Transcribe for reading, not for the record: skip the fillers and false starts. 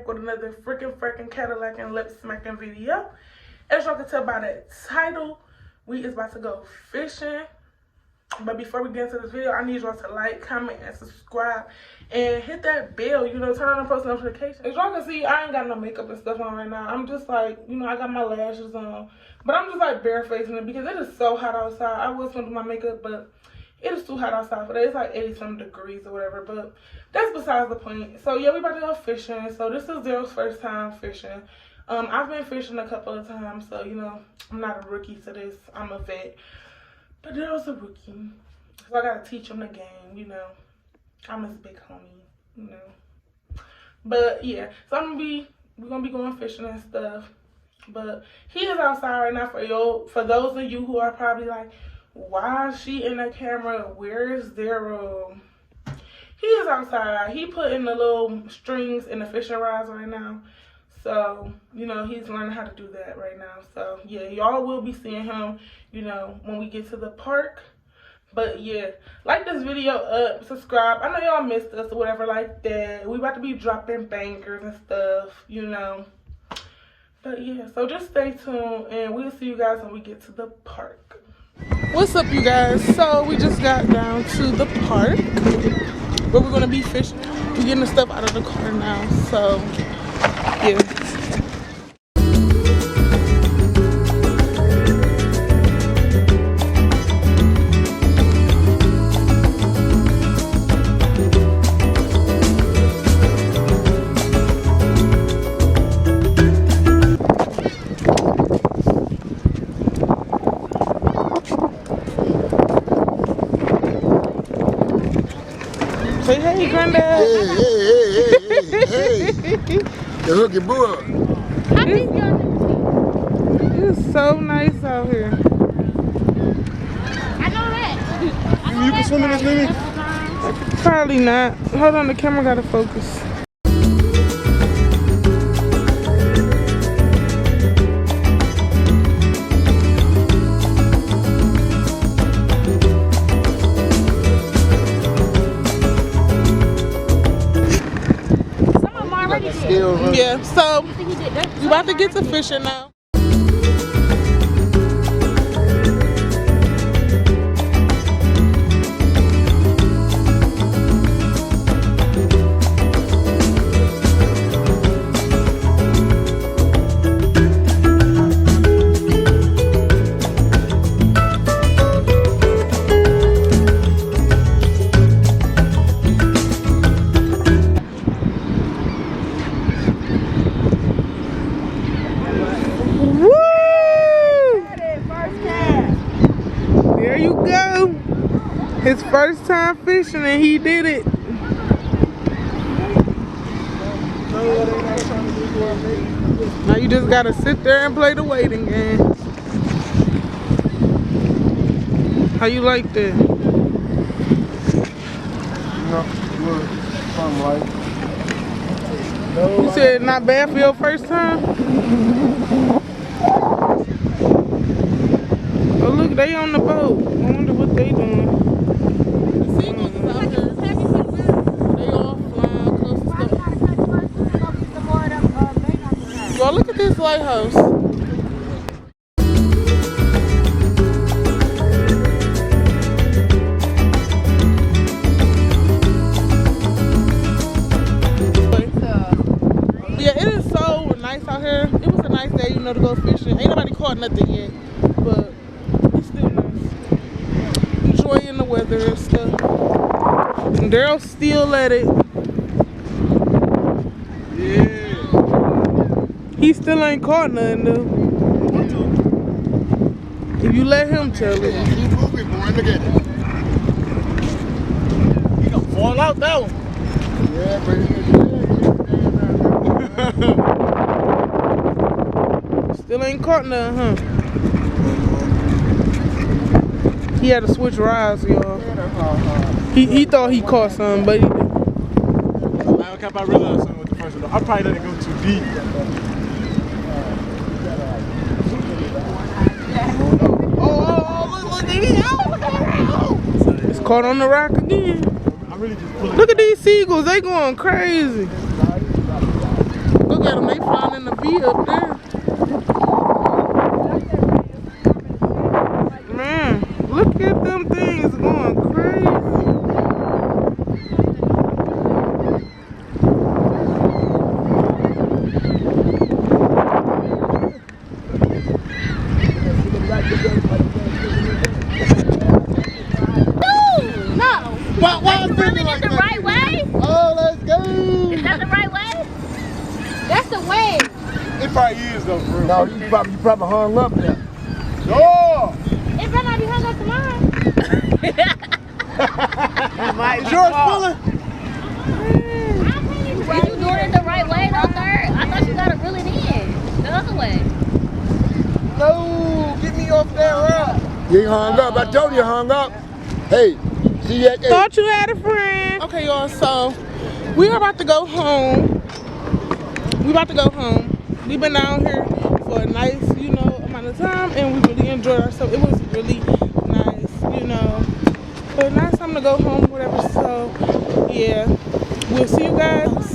back with another freaking Cadillac and lip smacking video. As y'all can tell by that title, we is about to go fishing. But before we get into this video, I need y'all to like, comment, and subscribe. And hit that bell, you know, turn on the post notifications. As y'all can see, I ain't got no makeup and stuff on right now. I'm just like, you know, I got my lashes on. But I'm just like barefacing it because it is so hot outside. I was going to do my makeup, but it is too hot outside for that. It's like 80-something degrees or whatever. But that's besides the point. So, yeah, we about to go fishing. So, this is Daryl's first time fishing. I've been fishing a couple of times. So, you know, I'm not a rookie to this. I'm a vet. But Daryl's a rookie. So, I got to teach him the game, you know. I'm his big homie, you know. But, yeah. So, we're going to be going fishing and stuff. But he is outside right now for those of you who are probably like, why is she in the camera? Where is Daryl? He is outside. He putting the little strings in the fishing rods right now. So, you know, he's learning how to do that right now. So, yeah, y'all will be seeing him, you know, when we get to the park. But, yeah, like this video up, subscribe. I know y'all missed us or whatever like that. We about to be dropping bangers and stuff, you know. But, yeah, so just stay tuned, and we'll see you guys when we get to the park. What's up, you guys? So we just got down to the park where we're gonna be fishing. We're getting the stuff out of the car now, so yeah. Say hey, Granddad. Hey. The hooky boy. It's so nice out here. I know that. You can swim in this, Mimi? Probably not. Hold on, the camera gotta focus. Yeah, so we about to get to fishing now. His first time fishing and he did it. Now you just gotta sit there and play the waiting game. How you like that? You said not bad for your first time? Oh look, they on the boat. I wonder what they doing. Y'all look at this lighthouse. Yeah, it is so nice out here. It was a nice day, you know, to go fishing. Ain't nobody caught nothing yet, but it's still nice. Enjoying the weather and stuff. And Daryl's still at it. He still ain't caught nothing though. If you let him tell it. Keep moving, boy. Look at it. He gonna fall out that one. Yeah, but still ain't caught nothing, huh? He had to switch rides, y'all. He thought he caught something, but he didn't. I realized something with the first one. I probably didn't go too deep. It's caught on the rock again. Look at these seagulls, they going crazy. up there. Man, look at them things going crazy. Why I'm feeling like the that? right way? Oh, let's go. Is that the right way? That's the way. It probably is though, bro. No, you probably hung up there. Oh! It better not be hung up to mine. Is yours pulling? Is you doing it the right way though, third? I thought you gotta reel it in. The other way. No, get me off that rock. You ain't hung up. I told you you hung up. Hey, see that? Hey. Thought you had a friend. Okay, y'all, so we are about to go home. We've been down here for a nice, amount of time, and we really enjoyed ourselves. It was really nice, but now it's time to go home, whatever. So, yeah, we'll see you guys